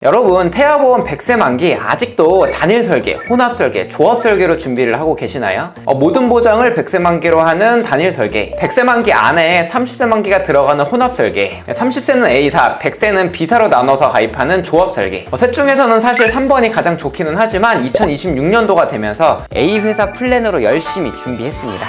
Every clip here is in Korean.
여러분, 태아보험 100세 만기 아직도 단일 설계, 혼합 설계, 조합 설계로 준비를 하고 계시나요? 모든 보장을 100세 만기로 하는 단일 설계, 100세 만기 안에 30세 만기가 들어가는 혼합 설계, 30세는 A사, 100세는 B사로 나눠서 가입하는 조합 설계. 셋 중에서는 사실 3번이 가장 좋기는 하지만 2026년도가 되면서 A회사 플랜으로 열심히 준비했습니다.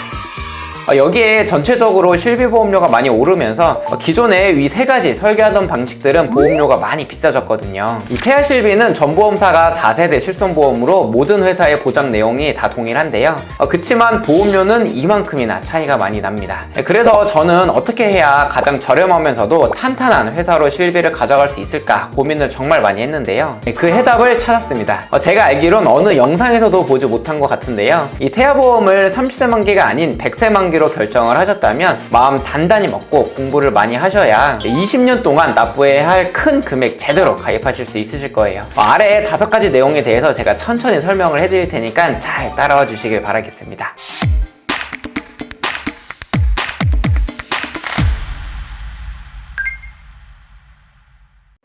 여기에 전체적으로 실비보험료가 많이 오르면서 기존에 위 세 가지 설계하던 방식들은 보험료가 많이 비싸졌거든요. 이 태아실비는 전보험사가 4세대 실손보험으로 모든 회사의 보장 내용이 다 동일한데요. 그치만 보험료는 이만큼이나 차이가 많이 납니다. 그래서 저는 어떻게 해야 가장 저렴하면서도 탄탄한 회사로 실비를 가져갈 수 있을까 고민을 정말 많이 했는데요. 그 해답을 찾았습니다. 제가 알기론 어느 영상에서도 보지 못한 것 같은데요. 이 태아보험을 30세 만기가 아닌 100세 만기로 결정을 하셨다면 마음 단단히 먹고 공부를 많이 하셔야 20년 동안 납부해야 할 큰 금액 제대로 가입하실 수 있으실 거예요. 아래 5가지 내용에 대해서 제가 천천히 설명을 해드릴 테니까 잘 따라와 주시길 바라겠습니다.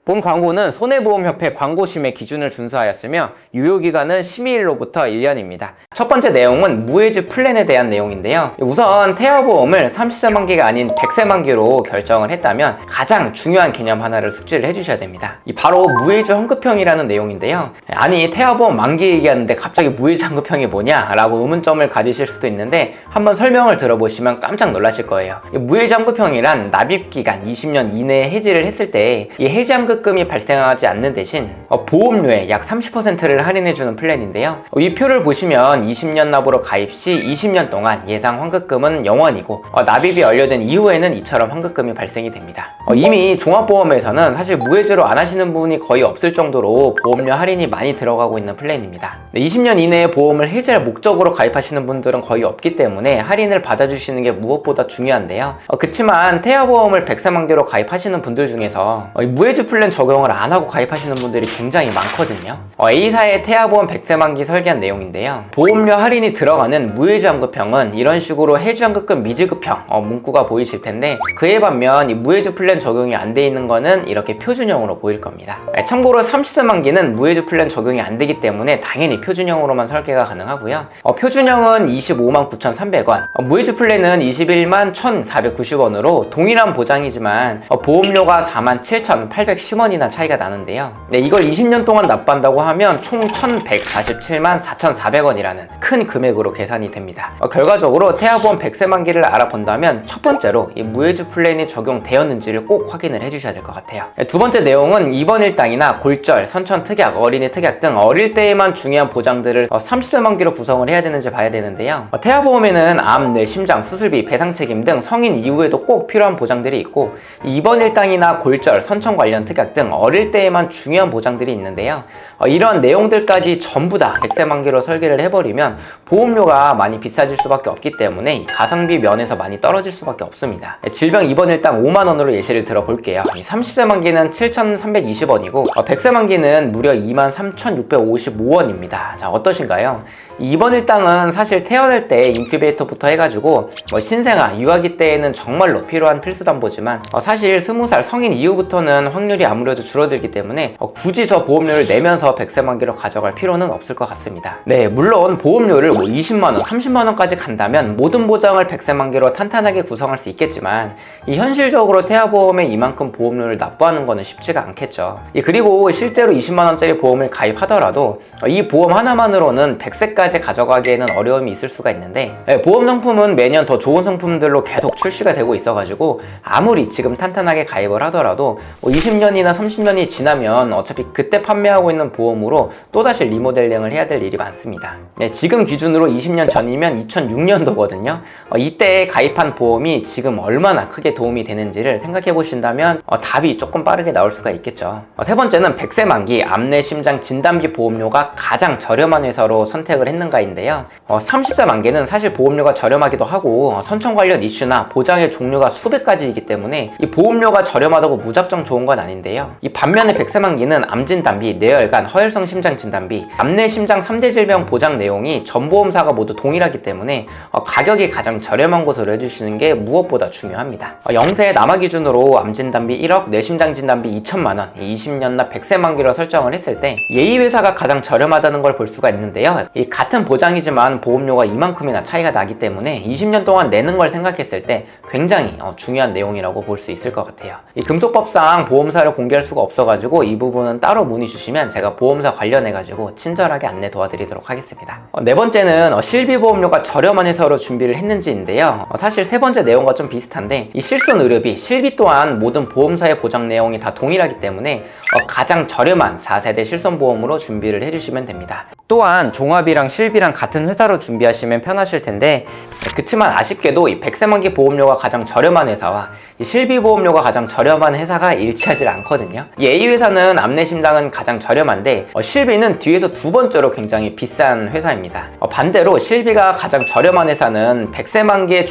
본 광고는 손해보험협회 광고심의 기준을 준수하였으며 유효기간은 심의일로부터 1년입니다. 첫 번째 내용은 무해지 플랜에 대한 내용인데요. 우선 태아보험을 30세 만기가 아닌 100세 만기로 결정을 했다면 가장 중요한 개념 하나를 숙지를 해주셔야 됩니다. 바로 무해지 환급형이라는 내용인데요. 아니, 태아보험 만기 얘기하는데 갑자기 무해지 환급형이 뭐냐? 라고 의문점을 가지실 수도 있는데 한번 설명을 들어보시면 깜짝 놀라실 거예요. 무해지 환급형이란 납입기간 20년 이내에 해지를 했을 때 이 해지 환급금이 발생하지 않는 대신 보험료의 약 30%를 할인해주는 플랜인데요. 이 표를 보시면 20년 납으로 가입 시 20년 동안 예상 환급금은 0원이고 납입이 완료된 이후에는 이처럼 환급금이 발생이 됩니다. 이미 종합보험에서는 사실 무해지로 안 하시는 분이 거의 없을 정도로 보험료 할인이 많이 들어가고 있는 플랜입니다. 20년 이내에 보험을 해지할 목적으로 가입하시는 분들은 거의 없기 때문에 할인을 받아주시는 게 무엇보다 중요한데요. 그치만 태아보험을 100세 만기로 가입하시는 분들 중에서 무해지 플랜 적용을 안 하고 가입하시는 분들이 굉장히 많거든요. A사의 태아보험 100세 만기 설계한 내용인데요. 보험료 할인이 들어가는 무해지 환급형은 이런 식으로 해지 환급금 미지급형 문구가 보이실 텐데, 그에 반면 이 무해지 플랜 적용이 안 돼 있는 거는 이렇게 표준형으로 보일 겁니다. 참고로 30세 만기는 무해지 플랜 적용이 안 되기 때문에 당연히 표준형으로만 설계가 가능하고요. 표준형은 25만 9,300원, 무해지 플랜은 21만 1,490원으로 동일한 보장이지만 보험료가 4만 7,810원이나 차이가 나는데요. 이걸 20년 동안 납부한다고 하면 총 1,147만 4,400원이라는 큰 금액으로 계산이 됩니다. 결과적으로 태아보험 100세 만기를 알아본다면 첫 번째로 이 무해지 플랜이 적용되었는지를 꼭 확인을 해주셔야 될 것 같아요. 두 번째 내용은 입원 일당이나 골절, 선천 특약, 어린이 특약 등 어릴 때에만 중요한 보장들을 30세 만기로 구성을 해야 되는지 봐야 되는데요. 태아보험에는 암, 뇌, 심장, 수술비, 배상 책임 등 성인 이후에도 꼭 필요한 보장들이 있고, 입원 일당이나 골절, 선천 관련 특약 등 어릴 때에만 중요한 보장들이 있는데요. 이런 내용들까지 전부 다 100세 만기로 설계를 해버리면 보험료가 많이 비싸질 수밖에 없기 때문에 가성비 면에서 많이 떨어질 수밖에 없습니다. 질병 입원 일당 5만원으로 예시를 들어볼게요. 30세 만기는 7,320원이고 100세 만기는 무려 23,655원입니다. 자, 어떠신가요? 입원 일당은 사실 태어날 때 인큐베이터부터 해가지고 신생아, 유아기 때에는 정말로 필요한 필수담보지만 사실 20살 성인 이후부터는 확률이 아무래도 줄어들기 때문에 굳이 저 보험료를 내면서 100세 만기로 가져갈 필요는 없을 것 같습니다. 네, 물론 보험료를 20만원, 30만원까지 간다면 모든 보장을 100세 만기로 탄탄하게 구성할 수 있겠지만 현실적으로 태아보험에 이만큼 보험료를 납부하는 거는 쉽지가 않겠죠. 그리고 실제로 20만원짜리 보험을 가입하더라도 이 보험 하나만으로는 100세까지 가져가기에는 어려움이 있을 수가 있는데, 보험 상품은 매년 더 좋은 상품들로 계속 출시가 되고 있어가지고 아무리 지금 탄탄하게 가입을 하더라도 20년이나 30년이 지나면 어차피 그때 판매하고 있는 보험으로 또다시 리모델링을 해야 될 일이 많습니다. 지금 기준으로 20년 전이면 2006년도거든요. 이때 가입한 보험이 지금 얼마나 크게 도움이 되는지를 생각해 보신다면 답이 조금 빠르게 나올 수가 있겠죠. 세 번째는 100세 만기 암내 심장 진단비 보험료가 가장 저렴한 회사로 선택을 했는데, 했는가인데요. 30세 만기는 사실 보험료가 저렴하기도 하고 선천 관련 이슈나 보장의 종류가 수백 가지이기 때문에 이 보험료가 저렴하다고 무작정 좋은 건 아닌데요. 이 반면에 100세 만기는 암진단비, 뇌혈관, 허혈성 심장 진단비, 암내 심장 3대 질병 보장 내용이 전 보험사가 모두 동일하기 때문에 가격이 가장 저렴한 곳으로 해주시는 게 무엇보다 중요합니다. 영세 남아 기준으로 암진단비 1억, 뇌심장 진단비 2천만 원, 20년 납 100세 만기로 설정을 했을 때 예의회사가 가장 저렴하다는 걸 볼 수가 있는데요. 이 같은 보장이지만 보험료가 이만큼이나 차이가 나기 때문에 20년 동안 내는 걸 생각했을 때 굉장히 중요한 내용이라고 볼 수 있을 것 같아요. 이 금속법상 보험사를 공개할 수가 없어가지고 이 부분은 따로 문의 주시면 제가 보험사 관련해가지고 친절하게 안내 도와드리도록 하겠습니다. 네 번째는 실비보험료가 저렴한 회사로 준비를 했는지인데요. 사실 세 번째 내용과 좀 비슷한데 이 실손의료비, 실비 또한 모든 보험사의 보장 내용이 다 동일하기 때문에 가장 저렴한 4세대 실손보험으로 준비를 해주시면 됩니다. 또한 종합이랑 실비랑 같은 회사로 준비하시면 편하실 텐데 그치만 아쉽게도 이 100세 만기 보험료가 가장 저렴한 회사와 이 실비보험료가 가장 저렴한 회사가 일치하지 않거든요. 이 A회사는 암내심장은 가장 저렴한데 실비는 뒤에서 두 번째로 굉장히 비싼 회사입니다. 반대로 실비가 가장 저렴한 회사는 100세 만기의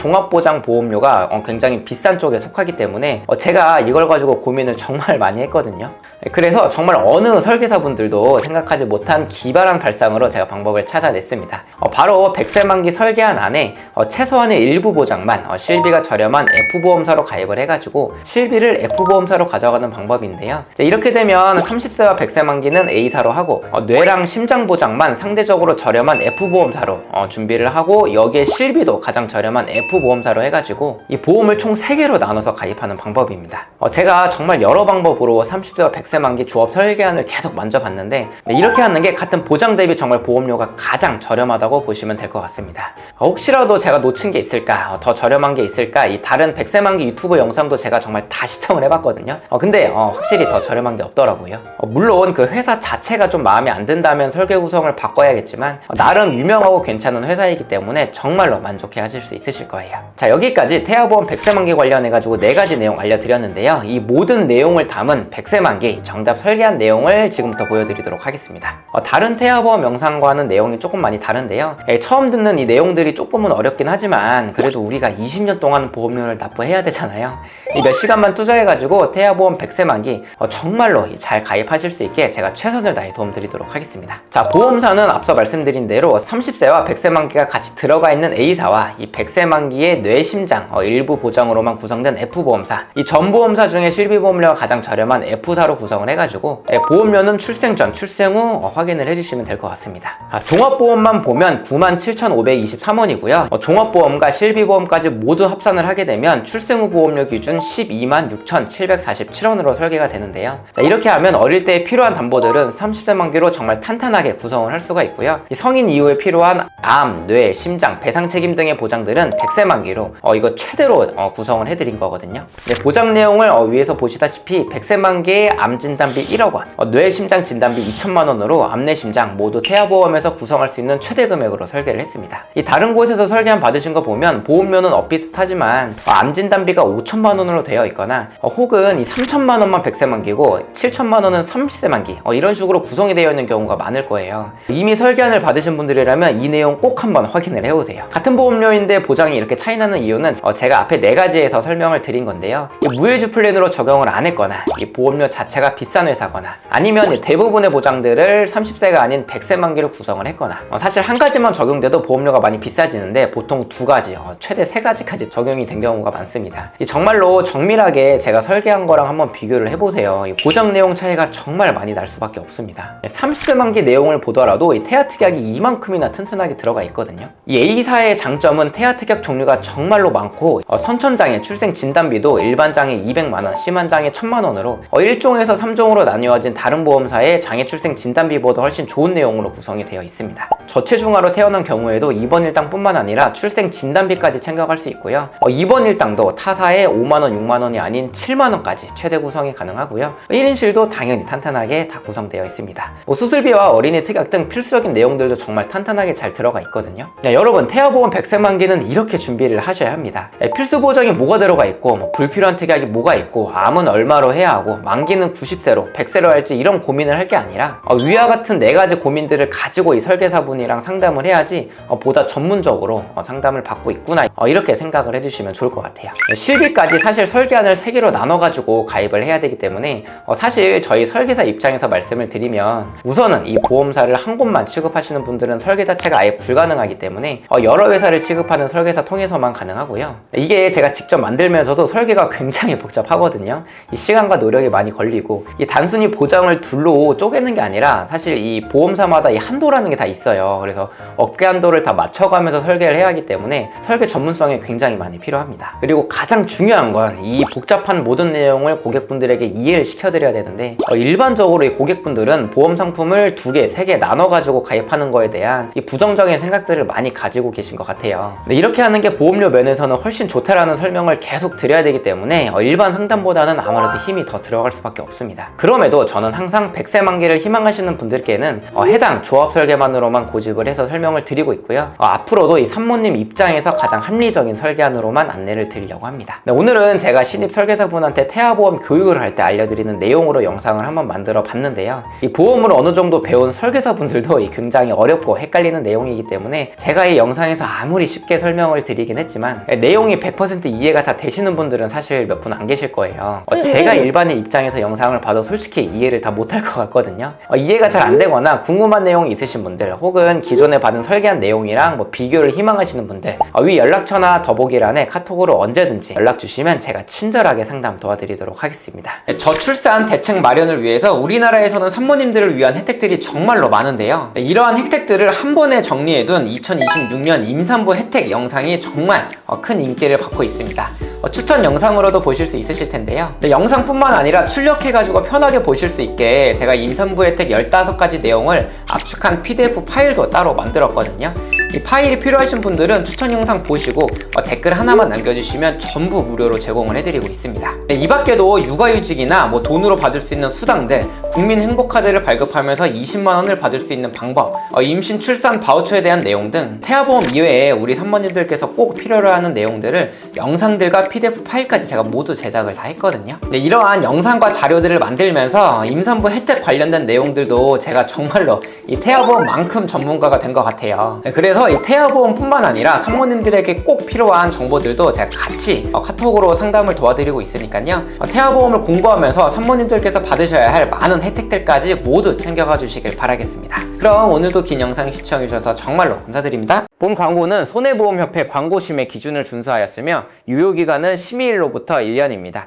종합보장보험료가 굉장히 비싼 쪽에 속하기 때문에 제가 이걸 가지고 고민을 정말 많이 했거든요. 그래서 정말 어느 설계사분들도 생각하지 못한 기발한 발상으로 제가 방법을 찾아냈습니다. 바로 100세 만기 설계안 안에 최소한의 일부 보장만 실비가 저렴한 F보험사로 가입을 해가지고 실비를 F보험사로 가져가는 방법인데요. 이렇게 되면 30세와 100세 만기는 A사로 하고 뇌랑 심장 보장만 상대적으로 저렴한 F보험사로 준비를 하고 여기에 실비도 가장 저렴한 F보험사로 해가지고 이 보험을 총 3개로 나눠서 가입하는 방법입니다. 제가 정말 여러 방법으로 30세와 100세 만기 조합 설계안을 계속 만져봤는데 이렇게 하는 게 같은 보장 대비 정말 보험료가 가장 저렴하다고 보시면 될 것 같습니다. 혹시라도 제가 놓친 게 있을까, 더 저렴한 게 있을까, 이 다른 100세 만기 유튜브 영상도 제가 정말 다 시청을 해봤거든요. 근데 확실히 더 저렴한 게 없더라고요. 물론 그 회사 자체가 좀 마음에 안 든다면 설계 구성을 바꿔야겠지만 나름 유명하고 괜찮은 회사이기 때문에 정말로 만족해 하실 수 있으실 거예요. 자, 여기까지 태아보험 100세 만기 관련해가지고 4가지 내용 알려드렸는데요. 이 모든 내용을 담은 100세 만기 정답 설계한 내용을 지금부터 보여드리도록 하겠습니다. 다른 태아보험 영상과는 내용이 조금 많이 다른데요. 처음 듣는 이 내용들이 조금은 어렵긴 하지만 그래도 우리가 20년 동안 보험료를 납부해야 되잖아요. 이 몇 시간만 투자해가지고 태아보험 100세 만기 정말로 잘 가입하실 수 있게 제가 최선을 다해 도움드리도록 하겠습니다. 자, 보험사는 앞서 말씀드린 대로 30세와 100세 만기가 같이 들어가 있는 A사와 이 100세 만기의 뇌심장 일부 보장으로만 구성된 F보험사, 이 전 보험사 중에 실비보험료가 가장 저렴한 F사로 구성을 해가지고 보험료는 출생 전, 출생 후 확인을 해주시면 될 것 같습니다. 종합보험만 보면 97,523원이고요. 종합보험과 실비보험까지 모두 합산을 하게 되면 출생 후 보험료 기준 126,747원으로 설계가 되는데요. 자, 이렇게 하면 어릴 때 필요한 담보들은 30세 만기로 정말 탄탄하게 구성을 할 수가 있고요. 이 성인 이후에 필요한 암, 뇌, 심장, 배상 책임 등의 보장들은 100세 만기로 이거 최대로 구성을 해드린 거거든요. 보장 내용을 위에서 보시다시피 100세 만기의 암 진단비 1억 원, 뇌 심장 진단비 2천만 원으로 암, 뇌, 심장 모두 태아보험에서 구성할 수 있는 최대 금액으로 설계를 했습니다. 이 다른 곳에서 설계안 받으신 거 보면 보험료는 비슷하지만 암 진단비가 5천만 원으로 되어 있거나 혹은 이 3천만 원만 100세 만기고 7천만 원은 30세 만기 이런 식으로 구성이 되어 있는 경우가 많을 거예요. 이미 설계안을 받으신 분들이라면 이 내용 꼭 한번 확인을 해보세요. 같은 보험료인데 보장이 이렇게 차이 나는 이유는 제가 앞에 4가지에서 설명을 드린 건데요. 무해주 플랜으로 적용을 안 했거나 이 보험료 자체가 비싼 회사거나 아니면 대부분의 보장들을 30세가 아닌 100세 만기로 구성을 했거나 사실 한 가지만 적용돼도 보험료가 많이 비싸지는데 보통 2가지, 최대 3가지까지 적용이 된 경우가 많습니다. 정말로 정밀하게 제가 설계한 거랑 한번 비교를 해보세요. 보장 내용 차이가 정말 많이 날 수밖에 없습니다. 30세 만기 내용을 보더라도 이 태아 특약이 이만큼이나 튼튼하게 들어가 있거든요. 이 A사의 장점은 태아 특약 종류가 정말로 많고 선천장애 출생 진단비도 일반 장애 200만원, 심한 장애 1000만원으로 1종에서 3종으로 나뉘어진 다른 보험사의 장애 출생 진단비보다 훨씬 좋은 내용으로 구성이 되어 있습니다. 저체중아로 태어난 경우에도 입원 일당 뿐만 아니라 출생 진단비까지 챙겨갈 수 있고요. 입원 일당도 타사의 5만원, 6만원이 아닌 7만원까지 최대 구성이 가능하고요. 1인실도 당연히 탄탄하게 다 구성되어 있습니다. 수술비와 어린이 특약 등 필수적인 내용들도 정말 탄탄하게 잘 들어가 있거든요. 여러분, 태아보험 100세 만기는 이렇게 준비를 하셔야 합니다. 필수 보장이 뭐가 들어가 있고 불필요한 특약이 뭐가 있고 암은 얼마로 해야 하고 만기는 90세로 100세로 할지 이런 고민을 할 게 아니라 위와 같은 4가지 고민 요인들을 가지고 이 설계사분이랑 상담을 해야지 보다 전문적으로 상담을 받고 있구나, 이렇게 생각을 해주시면 좋을 것 같아요. 실비까지 사실 설계안을 3개로 나눠가지고 가입을 해야 되기 때문에 사실 저희 설계사 입장에서 말씀을 드리면 우선은 이 보험사를 한 곳만 취급하시는 분들은 설계 자체가 아예 불가능하기 때문에 여러 회사를 취급하는 설계사 통해서만 가능하고요. 이게 제가 직접 만들면서도 설계가 굉장히 복잡하거든요. 이 시간과 노력이 많이 걸리고, 이 단순히 보장을 둘로 쪼개는 게 아니라 사실 이 보험사마다 이 한도라는 게 다 있어요. 그래서 업계 한도를 다 맞춰가면서 설계를 해야 하기 때문에 설계 전문성이 굉장히 많이 필요합니다. 그리고 가장 중요한 건 이 복잡한 모든 내용을 고객분들에게 이해를 시켜드려야 되는데, 일반적으로 이 고객분들은 보험 상품을 2개, 3개 나눠가지고 가입하는 거에 대한 이 부정적인 생각들을 많이 가지고 계신 것 같아요. 근데 이렇게 하는 게 보험료 면에서는 훨씬 좋다라는 설명을 계속 드려야 되기 때문에 일반 상담보다는 아무래도 힘이 더 들어갈 수밖에 없습니다. 그럼에도 저는 항상 100세 만기를 희망하시는 분들께는 해당 조합 설계만으로만 고집을 해서 설명을 드리고 있고요. 앞으로도 이 산모님 입장에서 가장 합리적인 설계안으로만 안내를 드리려고 합니다. 네, 오늘은 제가 신입 설계사분한테 태아보험 교육을 할 때 알려드리는 내용으로 영상을 한번 만들어 봤는데요. 이 보험을 어느 정도 배운 설계사분들도 굉장히 어렵고 헷갈리는 내용이기 때문에 제가 이 영상에서 아무리 쉽게 설명을 드리긴 했지만 내용이 100% 이해가 다 되시는 분들은 사실 몇 분 안 계실 거예요. 제가 일반인 입장에서 영상을 봐도 솔직히 이해를 다 못할 것 같거든요. 이해가 잘 안 되거나 궁금한 내용이 있으신 분들, 혹은 기존에 받은 설계한 내용이랑 비교를 희망하시는 분들, 위 연락처나 더보기란에 카톡으로 언제든지 연락 주시면 제가 친절하게 상담 도와드리도록 하겠습니다. 저출산 대책 마련을 위해서 우리나라에서는 산모님들을 위한 혜택들이 정말로 많은데요. 이러한 혜택들을 한 번에 정리해둔 2026년 임산부 혜택 영상이 정말 큰 인기를 받고 있습니다. 추천 영상으로도 보실 수 있으실 텐데요. 영상뿐만 아니라 출력해가지고 편하게 보실 수 있게 제가 임산부 혜택 15가지 내용을 압축한 PDF 파일도 따로 만들었거든요. 이 파일이 필요하신 분들은 추천 영상 보시고 댓글 하나만 남겨주시면 전부 무료로 제공을 해드리고 있습니다. 이 밖에도 육아휴직이나 돈으로 받을 수 있는 수당들, 국민행복카드를 발급하면서 20만원을 받을 수 있는 방법, 임신 출산 바우처에 대한 내용 등 태아보험 이외에 우리 산모님들께서 꼭 필요로 하는 내용들을 영상들과 PDF 파일까지 제가 모두 제작을 다 했거든요. 이러한 영상과 자료들을 만들면서 임산부 혜택 관련된 내용들도 제가 정말로 이 태아보험만큼 전문가가 된 것 같아요. 그래서 이 태아보험뿐만 아니라 산모님들에게 꼭 필요한 정보들도 제가 같이 카톡으로 상담을 도와드리고 있으니까요. 태아보험을 공부하면서 산모님들께서 받으셔야 할 많은 혜택들까지 모두 챙겨가 주시길 바라겠습니다. 그럼 오늘도 긴 영상 시청해주셔서 정말로 감사드립니다. 본 광고는 손해보험협회 광고심의 기준을 준수하였으며 유효기간은 심의일로부터 1년입니다.